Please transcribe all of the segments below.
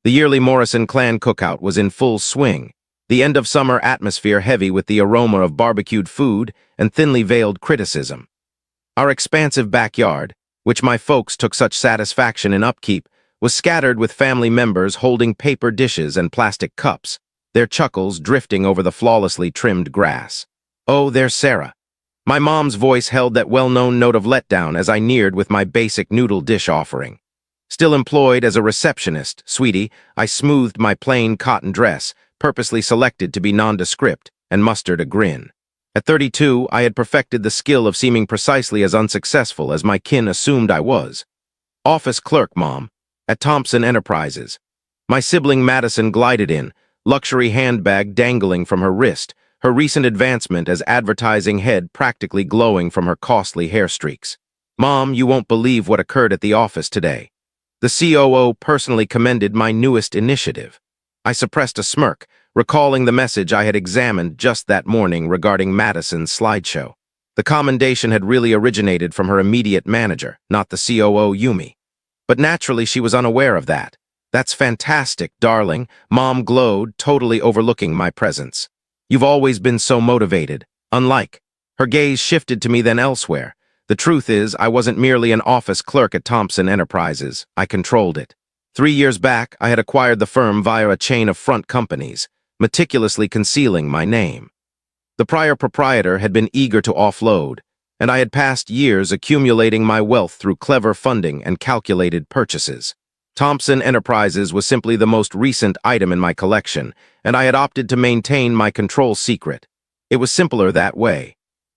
The yearly Morrison clan cookout was in full swing, the end-of-summer atmosphere heavy with the aroma of barbecued food and thinly veiled criticism. Our expansive backyard, which my folks took such satisfaction in upkeep, was scattered with family members holding paper dishes and plastic cups, their chuckles drifting over the flawlessly trimmed grass. "Oh, there's Sarah." My mom's voice held that well-known note of letdown as I neared with my basic noodle dish offering. Still employed as a receptionist, sweetie, I smoothed my plain cotton dress, purposely selected to be nondescript, and mustered a grin. At 32, I had perfected the skill of seeming precisely as unsuccessful as my kin assumed I was. "Office clerk, Mom, at Thompson Enterprises." My sibling Madison glided in, luxury handbag dangling from her wrist, her recent advancement as advertising head practically glowing from her costly hair streaks. "Mom, you won't believe what occurred at the office today." The COO personally commended my newest initiative. I suppressed a smirk, recalling the message I had examined just that morning regarding Madison's slideshow. The commendation had really originated from her immediate manager, not the COO Yumi. But naturally she was unaware of that. "That's fantastic, darling," Mom glowed, totally overlooking my presence. "You've always been so motivated. Unlike." Her gaze shifted to me then elsewhere. The truth is, I wasn't merely an office clerk at Thompson Enterprises. I controlled it. 3 years back, I had acquired the firm via a chain of front companies, meticulously concealing my name. The prior proprietor had been eager to offload, and I had passed years accumulating my wealth through clever funding and calculated purchases. Thompson Enterprises was simply the most recent item in my collection, and I had opted to maintain my control secret. It was simpler that way.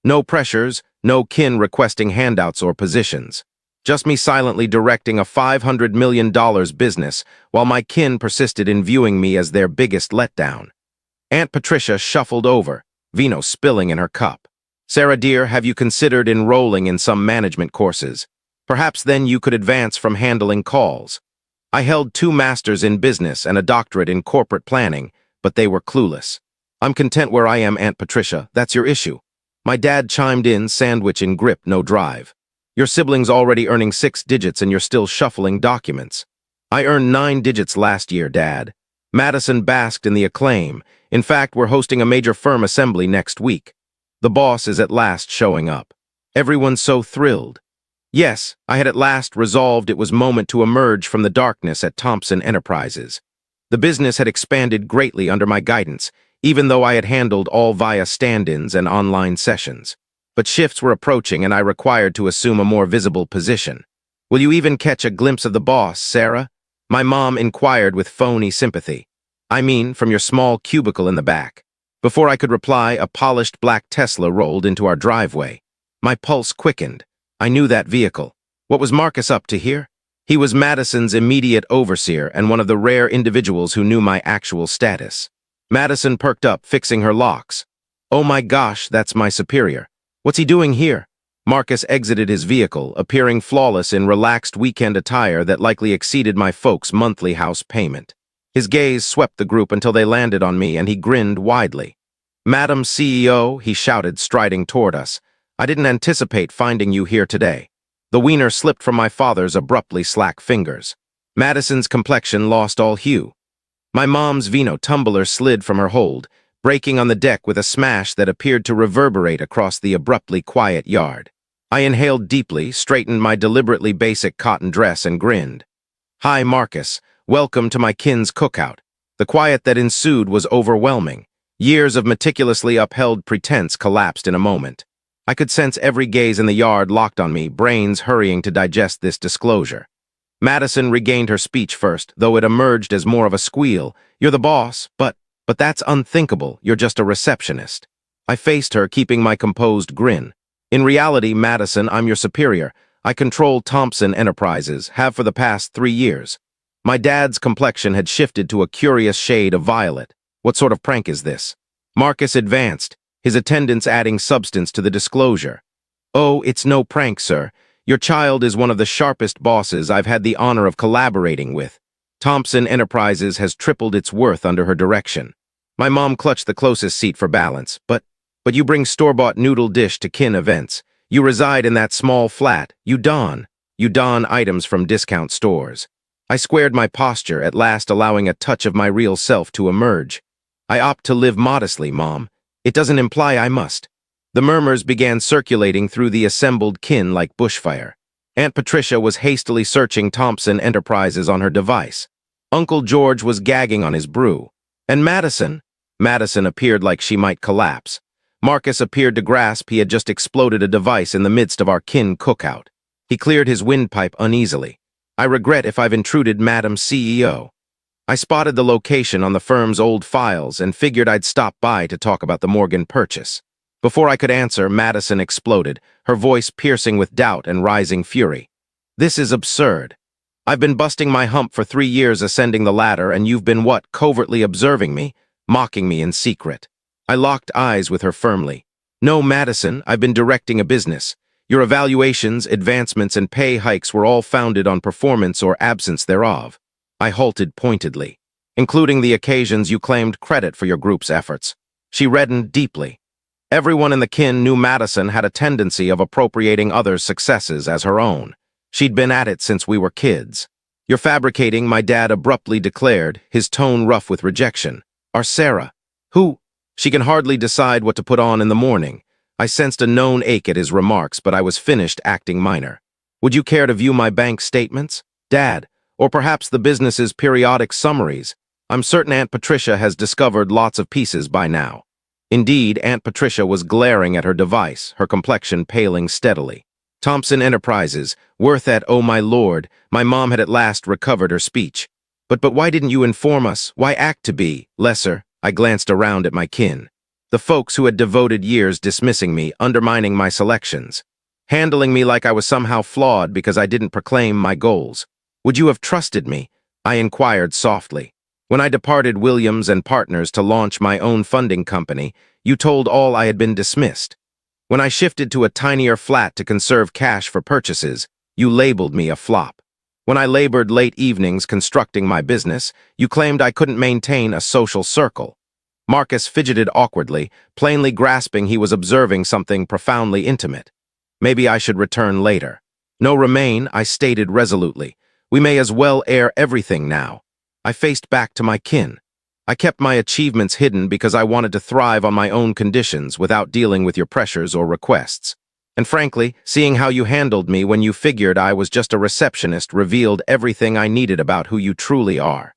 No pressures, no kin requesting handouts or positions. Just me silently directing a $500 million business, while my kin persisted in viewing me as their biggest letdown. Aunt Patricia shuffled over, vino spilling in her cup. "Sarah dear, have you considered enrolling in some management courses? Perhaps then you could advance from handling calls." I held 2 masters in business and a doctorate in corporate planning, but they were clueless. "I'm content where I am, Aunt Patricia. That's your issue." My dad chimed in, sandwich in grip, no drive. "Your sibling's already earning 6 digits and you're still shuffling documents." "I earned 9 digits last year, Dad." Madison basked in the acclaim. "In fact, we're hosting a major firm assembly next week. The boss is at last showing up." Everyone's so thrilled. Yes, I had at last resolved it was moment to emerge from the darkness at Thompson Enterprises. The business had expanded greatly under my guidance, even though I had handled all via stand-ins and online sessions. But shifts were approaching and I required to assume a more visible position. "Will you even catch a glimpse of the boss, Sarah?" My mom inquired with phony sympathy. "I mean, from your small cubicle in the back." Before I could reply, a polished black Tesla rolled into our driveway. My pulse quickened. I knew that vehicle. What was Marcus up to here? He was Madison's immediate overseer and one of the rare individuals who knew my actual status. Madison perked up, fixing her locks. "Oh my gosh, that's my superior. What's he doing here?" Marcus exited his vehicle, appearing flawless in relaxed weekend attire that likely exceeded my folks' monthly house payment. His gaze swept the group until they landed on me and he grinned widely. "Madam CEO," he shouted, striding toward us, "I didn't anticipate finding you here today." The wiener slipped from my father's abruptly slack fingers. Madison's complexion lost all hue. My mom's vino tumbler slid from her hold, breaking on the deck with a smash that appeared to reverberate across the abruptly quiet yard. I inhaled deeply, straightened my deliberately basic cotton dress, and grinned. "Hi, Marcus. Welcome to my kin's cookout." The quiet that ensued was overwhelming. Years of meticulously upheld pretense collapsed in a moment. I could sense every gaze in the yard locked on me, brains hurrying to digest this disclosure. Madison regained her speech first, though it emerged as more of a squeal. "You're the boss, but that's unthinkable. You're just a receptionist." I faced her, keeping my composed grin. "In reality, Madison, I'm your superior. I control Thompson Enterprises, have for the past 3 years." My dad's complexion had shifted to a curious shade of violet. "What sort of prank is this?" Marcus advanced, his attendance adding substance to the disclosure. "Oh, it's no prank, sir. Your child is one of the sharpest bosses I've had the honor of collaborating with. Thompson Enterprises has tripled its worth under her direction." My mom clutched the closest seat for balance. But you bring store-bought noodle dish to kin events. You reside in that small flat. You don items from discount stores." I squared my posture, at last allowing a touch of my real self to emerge. I opt to live modestly, Mom. It doesn't imply I must. The murmurs began circulating through the assembled kin like bushfire. Aunt Patricia was hastily searching Thompson Enterprises on her device. Uncle George was gagging on his brew. And Madison appeared like she might collapse. Marcus appeared to grasp he had just exploded a device in the midst of our kin cookout. He cleared his windpipe uneasily. I regret if I've intruded, Madam CEO. I spotted the location on the firm's old files and figured I'd stop by to talk about the Morgan purchase. Before I could answer, Madison exploded, her voice piercing with doubt and rising fury. This is absurd. I've been busting my hump for 3 years ascending the ladder, and you've been covertly observing me, mocking me in secret. I locked eyes with her firmly. No, Madison, I've been directing a business. Your evaluations, advancements, and pay hikes were all founded on performance or absence thereof. I halted pointedly, including the occasions you claimed credit for your group's efforts. She reddened deeply. Everyone in the kin knew Madison had a tendency of appropriating others' successes as her own. She'd been at it since we were kids. You're fabricating, my dad abruptly declared, his tone rough with rejection. Our Sarah, who? She can hardly decide what to put on in the morning. I sensed a known ache at his remarks, but I was finished acting minor. Would you care to view my bank statements, Dad? Or perhaps the business's periodic summaries? I'm certain Aunt Patricia has discovered lots of pieces by now. Indeed, Aunt Patricia was glaring at her device, her complexion paling steadily. Thompson Enterprises, worth at, oh my lord, my mom had at last recovered her speech. But why didn't you inform us? Why act to be lesser? I glanced around at my kin. The folks who had devoted years dismissing me, undermining my selections, handling me like I was somehow flawed because I didn't proclaim my goals. Would you have trusted me? I inquired softly. When I departed Williams and Partners to launch my own funding company, you told all I had been dismissed. When I shifted to a tinier flat to conserve cash for purchases, you labeled me a flop. When I labored late evenings constructing my business, you claimed I couldn't maintain a social circle. Marcus fidgeted awkwardly, plainly grasping he was observing something profoundly intimate. Maybe I should return later. No, remain, I stated resolutely. We may as well air everything now. I faced back to my kin. I kept my achievements hidden because I wanted to thrive on my own conditions without dealing with your pressures or requests. And frankly, seeing how you handled me when you figured I was just a receptionist revealed everything I needed about who you truly are.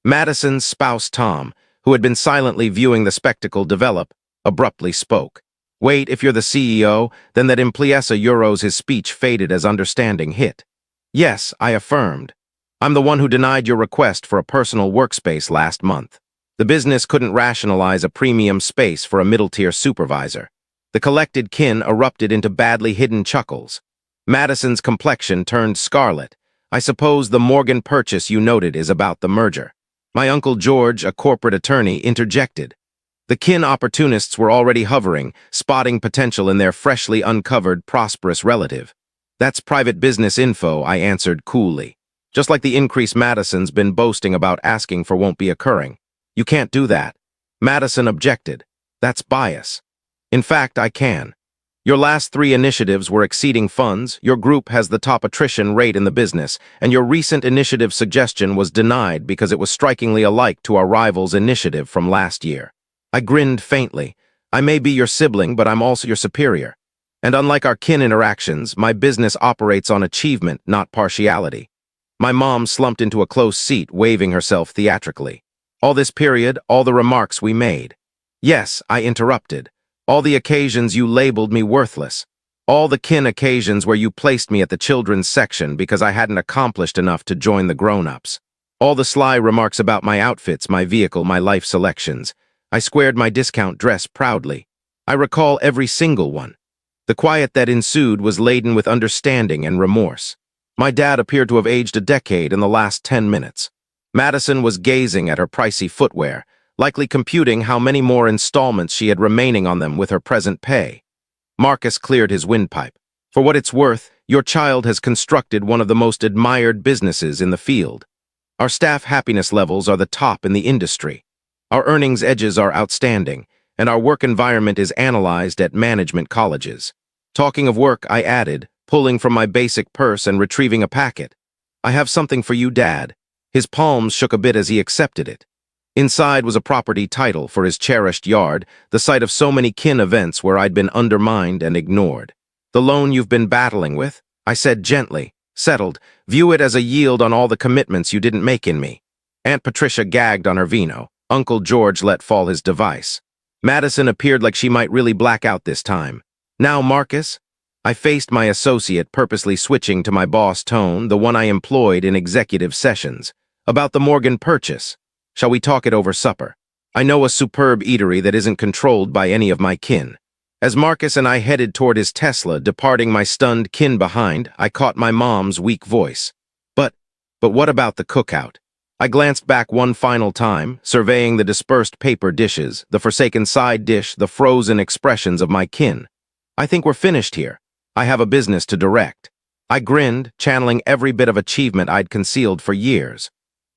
Madison's spouse Tom, who had been silently viewing the spectacle develop, abruptly spoke. Wait, if you're the CEO, then that implies euros. His speech faded as understanding hit. Yes, I affirmed. I'm the one who denied your request for a personal workspace last month. The business couldn't rationalize a premium space for a middle-tier supervisor. The collected kin erupted into badly hidden chuckles. Madison's complexion turned scarlet. I suppose the Morgan purchase you noted is about the merger. My Uncle George, a corporate attorney, interjected. The kin opportunists were already hovering, spotting potential in their freshly uncovered, prosperous relative. That's private business info, I answered coolly. Just like the increase Madison's been boasting about asking for won't be occurring. You can't do that. Madison objected. That's bias. In fact, I can. Your last 3 initiatives were exceeding funds, your group has the top attrition rate in the business, and your recent initiative suggestion was denied because it was strikingly alike to our rival's initiative from last year. I grinned faintly. I may be your sibling, but I'm also your superior. And unlike our kin interactions, my business operates on achievement, not partiality. My mom slumped into a close seat, waving herself theatrically. All this period, all the remarks we made. Yes, I interrupted. All the occasions you labeled me worthless. All the kin occasions where you placed me at the children's section because I hadn't accomplished enough to join the grown-ups. All the sly remarks about my outfits, my vehicle, my life selections. I squared my discount dress proudly. I recall every single one. The quiet that ensued was laden with understanding and remorse. My dad appeared to have aged a decade in the last 10 minutes. Madison was gazing at her pricey footwear, likely computing how many more installments she had remaining on them with her present pay. Marcus cleared his windpipe. For what it's worth, your child has constructed one of the most admired businesses in the field. Our staff happiness levels are the top in the industry. Our earnings edges are outstanding, and our work environment is analyzed at management colleges. Talking of work, I added, pulling from my basic purse and retrieving a packet. "I have something for you, Dad." His palms shook a bit as he accepted it. Inside was a property title for his cherished yard, the site of so many kin events where I'd been undermined and ignored. "The loan you've been battling with?" I said gently. "Settled. View it as a yield on all the commitments you didn't make in me." Aunt Patricia gagged on her vino. Uncle George let fall his device. Madison appeared like she might really black out this time. "Now, Marcus?" I faced my associate, purposely switching to my boss tone, the one I employed in executive sessions. "About the Morgan purchase. Shall we talk it over supper? I know a superb eatery that isn't controlled by any of my kin." As Marcus and I headed toward his Tesla, departing my stunned kin behind, I caught my mom's weak voice. But what about the cookout?" I glanced back one final time, surveying the dispersed paper dishes, the forsaken side dish, the frozen expressions of my kin. "I think we're finished here. I have a business to direct." I grinned, channeling every bit of achievement I'd concealed for years.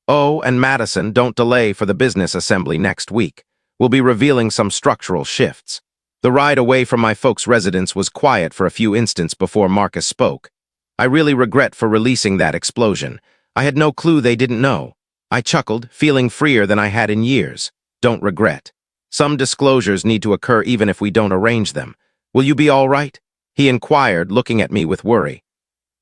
"Oh, and Madison, don't delay for the business assembly next week. We'll be revealing some structural shifts." The ride away from my folks' residence was quiet for a few instants before Marcus spoke. "I really regret for releasing that explosion. I had no clue they didn't know." I chuckled, feeling freer than I had in years. "Don't regret. Some disclosures need to occur even if we don't arrange them. Will you be all right?" he inquired, looking at me with worry.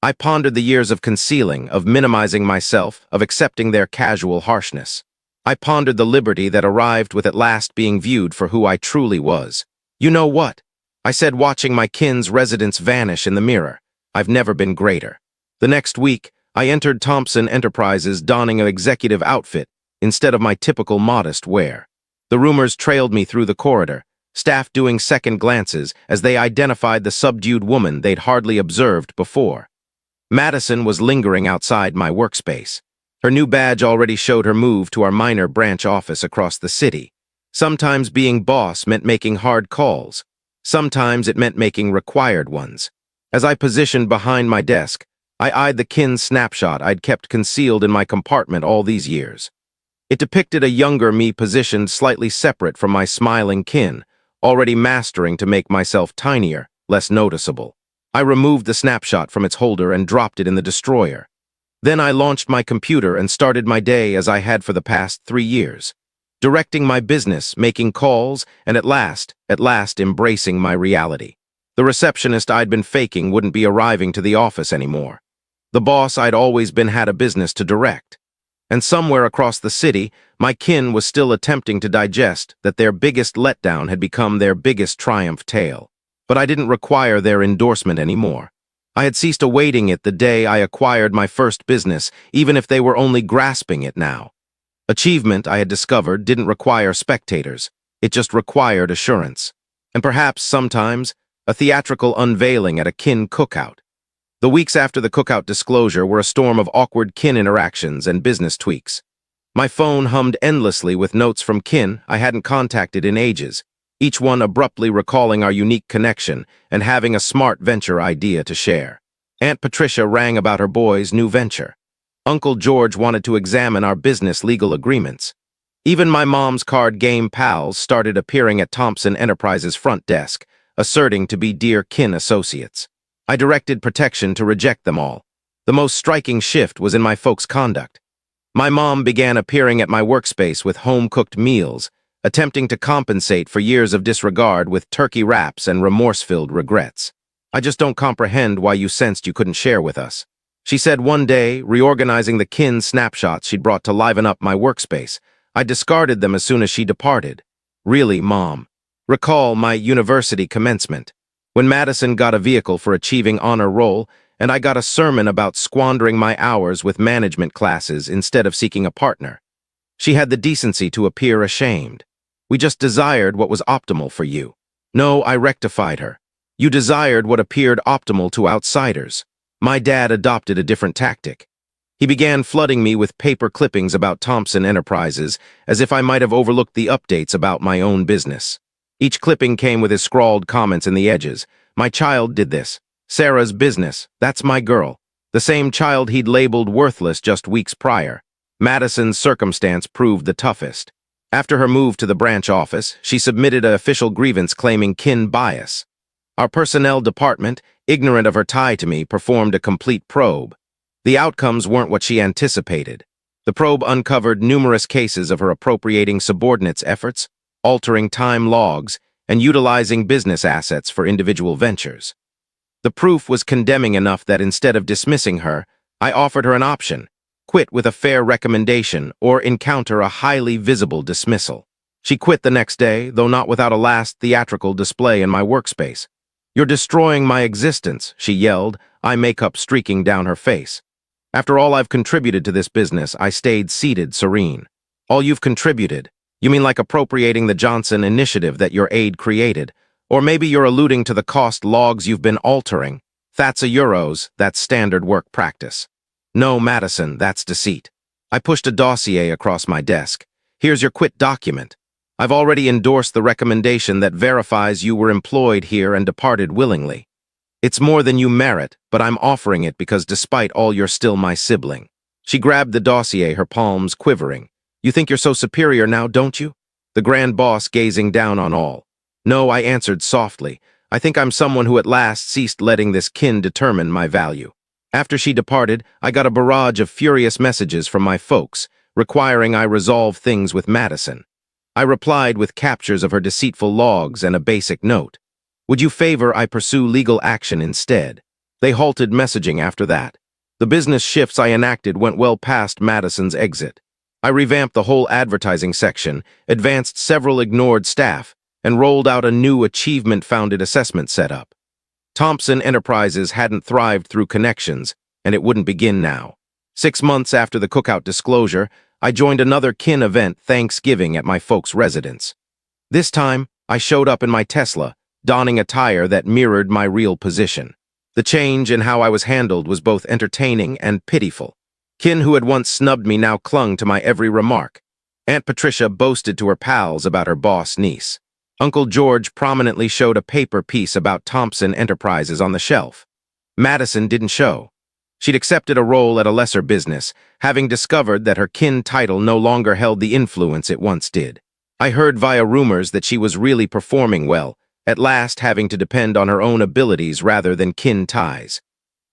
I pondered the years of concealing, of minimizing myself, of accepting their casual harshness. I pondered the liberty that arrived with at last being viewed for who I truly was. "You know what?" I said, watching my kin's residence vanish in the mirror. "I've never been greater." The next week, I entered Thompson Enterprises donning an executive outfit instead of my typical modest wear. The rumors trailed me through the corridor, staff doing second glances as they identified the subdued woman they'd hardly observed before. Madison was lingering outside my workspace. Her new badge already showed her move to our minor branch office across the city. Sometimes being boss meant making hard calls. Sometimes it meant making required ones. As I positioned behind my desk, I eyed the kin snapshot I'd kept concealed in my compartment all these years. It depicted a younger me positioned slightly separate from my smiling kin, already mastering to make myself tinier, less noticeable. I removed the snapshot from its holder and dropped it in the destroyer. Then I launched my computer and started my day as I had for the past 3 years, directing my business, making calls, and at last embracing my reality. The receptionist I'd been faking wouldn't be arriving to the office anymore. The boss I'd always been had a business to direct. And somewhere across the city, my kin was still attempting to digest that their biggest letdown had become their biggest triumph tale. But I didn't require their endorsement anymore. I had ceased awaiting it the day I acquired my first business, even if they were only grasping it now. Achievement, I had discovered, didn't require spectators. It just required assurance. And perhaps, sometimes, a theatrical unveiling at a kin cookout. The weeks after the cookout disclosure were a storm of awkward kin interactions and business tweaks. My phone hummed endlessly with notes from kin I hadn't contacted in ages, each one abruptly recalling our unique connection and having a smart venture idea to share. Aunt Patricia rang about her boy's new venture. Uncle George wanted to examine our business legal agreements. Even my mom's card game pals started appearing at Thompson Enterprises' front desk, asserting to be dear kin associates. I directed protection to reject them all. The most striking shift was in my folks' conduct. My mom began appearing at my workspace with home-cooked meals, attempting to compensate for years of disregard with turkey wraps and remorse-filled regrets. "I just don't comprehend why you sensed you couldn't share with us," she said one day, reorganizing the kin snapshots she'd brought to liven up my workspace. I discarded them as soon as she departed. "Really, Mom. Recall my university commencement, when Madison got a vehicle for achieving honor roll, and I got a sermon about squandering my hours with management classes instead of seeking a partner. She had the decency to appear ashamed. 'We just desired what was optimal for you.' No, I rectified her. 'You desired what appeared optimal to outsiders.' My dad adopted a different tactic. He began flooding me with paper clippings about Thompson Enterprises, as if I might have overlooked the updates about my own business. Each clipping came with his scrawled comments in the edges. "My child did this. Sarah's business. That's my girl." The same child he'd labeled worthless just weeks prior. Madison's circumstance proved the toughest. After her move to the branch office, she submitted an official grievance claiming kin bias. Our personnel department, ignorant of her tie to me, performed a complete probe. The outcomes weren't what she anticipated. The probe uncovered numerous cases of her appropriating subordinates' efforts, altering time logs, and utilizing business assets for individual ventures. The proof was condemning enough that instead of dismissing her, I offered her an option: quit with a fair recommendation or encounter a highly visible dismissal. She quit the next day, though not without a last theatrical display in my workspace. "You're destroying my existence," she yelled, eye makeup streaking down her face. "After all I've contributed to this business," I stayed seated, serene. "All you've contributed? You mean like appropriating the Johnson initiative that your aide created? Or maybe you're alluding to the cost logs you've been altering. That's a euros, that's standard work practice." "No, Madison, that's deceit." I pushed a dossier across my desk. "Here's your quit document. I've already endorsed the recommendation that verifies you were employed here and departed willingly. It's more than you merit, but I'm offering it because despite all you're still my sibling." She grabbed the dossier, her palms quivering. "You think you're so superior now, don't you?" The grand boss gazing down on all. "No," I answered softly. "I think I'm someone who at last ceased letting this kin determine my value." After she departed, I got a barrage of furious messages from my folks, requiring I resolve things with Madison. I replied with captures of her deceitful logs and a basic note: "Would you favor I pursue legal action instead?" They halted messaging after that. The business shifts I enacted went well past Madison's exit. I revamped the whole advertising section, advanced several ignored staff, and rolled out a new achievement-founded assessment setup. Thompson Enterprises hadn't thrived through connections, and it wouldn't begin now. 6 months after the cookout disclosure, I joined another kin event, Thanksgiving, at my folks' residence. This time, I showed up in my Tesla, donning attire that mirrored my real position. The change in how I was handled was both entertaining and pitiful. Kin who had once snubbed me now clung to my every remark. Aunt Patricia boasted to her pals about her boss niece. Uncle George prominently showed a paper piece about Thompson Enterprises on the shelf. Madison didn't show. She'd accepted a role at a lesser business, having discovered that her kin title no longer held the influence it once did. I heard via rumors that she was really performing well, at last having to depend on her own abilities rather than kin ties.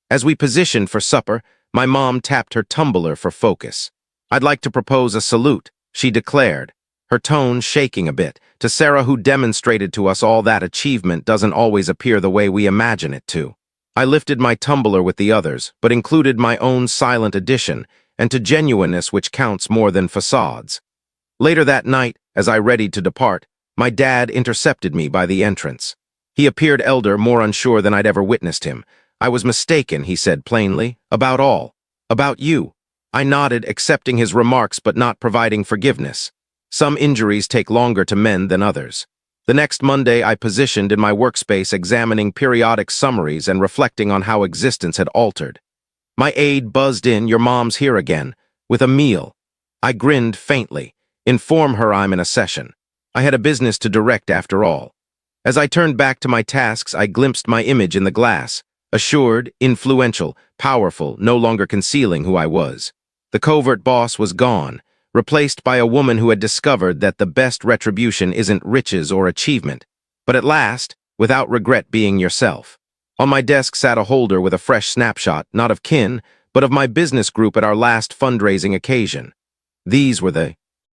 As we positioned for supper, my mom tapped her tumbler for focus. "I'd like to propose a salute," she declared, her tone shaking a bit, "to Sarah, who demonstrated to us all that achievement doesn't always appear the way we imagine it to." I lifted my tumbler with the others, but included my own silent addition, and to genuineness which counts more than facades. Later that night, as I readied to depart, my dad intercepted me by the entrance. He appeared elder, more unsure than I'd ever witnessed him. "I was mistaken," he said plainly, "about all. About you." I nodded, accepting his remarks but not providing forgiveness. Some injuries take longer to mend than others. The next Monday, I positioned in my workspace, examining periodic summaries and reflecting on how existence had altered. My aide buzzed in, "Your mom's here again, with a meal." I grinned faintly. "Inform her I'm in a session." I had a business to direct after all. As I turned back to my tasks, I glimpsed my image in the glass, assured, influential, powerful, no longer concealing who I was. The covert boss was gone, replaced by a woman who had discovered that the best retribution isn't riches or achievement, but at last, without regret, being yourself. On my desk sat a holder with a fresh snapshot, not of kin, but of my business group at our last fundraising occasion. These were the